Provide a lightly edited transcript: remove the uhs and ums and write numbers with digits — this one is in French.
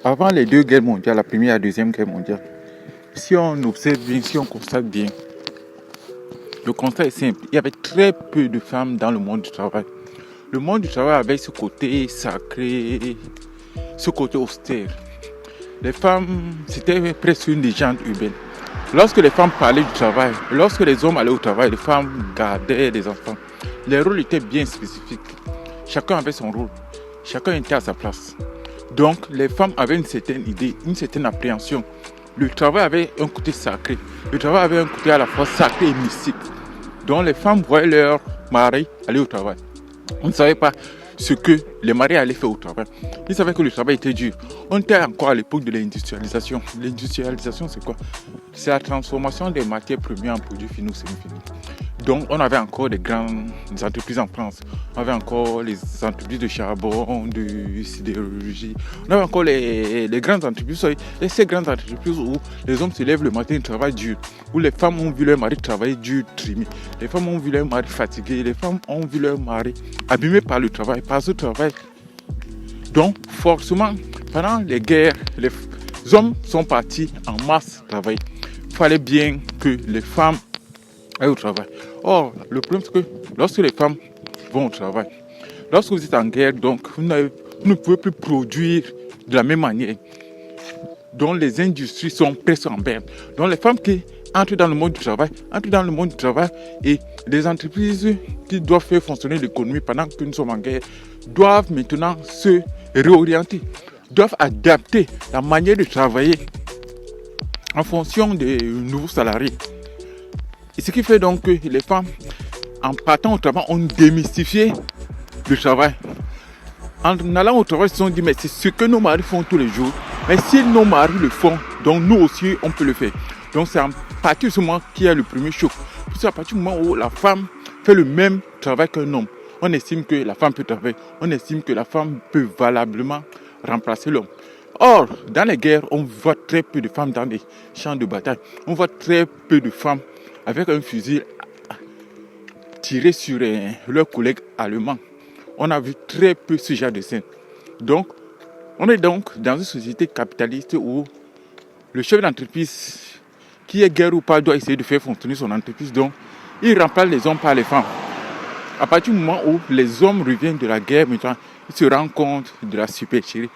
Avant les deux guerres mondiales, la première et la deuxième guerre mondiale, si on observe bien, si on constate bien, le constat est simple. Il y avait très peu de femmes dans le monde du travail. Le monde du travail avait ce côté sacré, ce côté austère. Les femmes, c'était presque une légende urbaine. Lorsque les femmes parlaient du travail, lorsque les hommes allaient au travail, les femmes gardaient les enfants. Les rôles étaient bien spécifiques. Chacun avait son rôle. Chacun était à sa place. Donc, les femmes avaient une certaine idée, une certaine appréhension. Le travail avait un côté sacré. Le travail avait un côté à la fois sacré et mystique. Donc, les femmes voyaient leur mari aller au travail. On ne savait pas ce que les maris allaient faire au travail. Ils savaient que le travail était dur. On était encore à l'époque de l'industrialisation. L'industrialisation, c'est quoi? C'est la transformation des matières premières en produits finaux semi-finis. Donc, on avait encore des grandes entreprises en France. On avait encore les entreprises de charbon, de sidérurgie. On avait encore les grandes entreprises. Ces grandes entreprises où les hommes se lèvent le matin et travaillent dur. Où les femmes ont vu leur mari travailler dur, trimé. Les femmes ont vu leur mari fatigué. Les femmes ont vu leur mari abîmé par le travail, par ce travail. Donc, forcément, pendant les guerres, les hommes sont partis en masse travailler. Il fallait bien que les femmes aillent au travail. Or, le problème, c'est que lorsque les femmes vont au travail, lorsque vous êtes en guerre, donc vous ne pouvez plus produire de la même manière. Donc, les industries sont presque en berne. Donc, les femmes qui entrent dans le monde du travail, et les entreprises qui doivent faire fonctionner l'économie pendant que nous sommes en guerre doivent maintenant se réorienter, doivent adapter la manière de travailler en fonction des nouveaux salariés. Et ce qui fait donc que les femmes, en partant au travail, ont démystifié le travail. En allant au travail, ils se sont dit, mais c'est ce que nos maris font tous les jours. Mais si nos maris le font, donc nous aussi, on peut le faire. Donc c'est à partir de ce moment qu'il y a le premier choc. C'est à partir du moment où la femme fait le même travail qu'un homme. On estime que la femme peut travailler. On estime que la femme peut valablement remplacer l'homme. Or, dans les guerres, on voit très peu de femmes dans les champs de bataille. On voit très peu de femmes avec un fusil tiré sur leurs collègues allemands. On a vu très peu ce genre de scène. Donc, on est donc dans une société capitaliste où le chef d'entreprise, qui est guerre ou pas, doit essayer de faire fonctionner son entreprise. Donc, il remplace les hommes par les femmes. À partir du moment où les hommes reviennent de la guerre, maintenant, ils se rendent compte de la supercherie.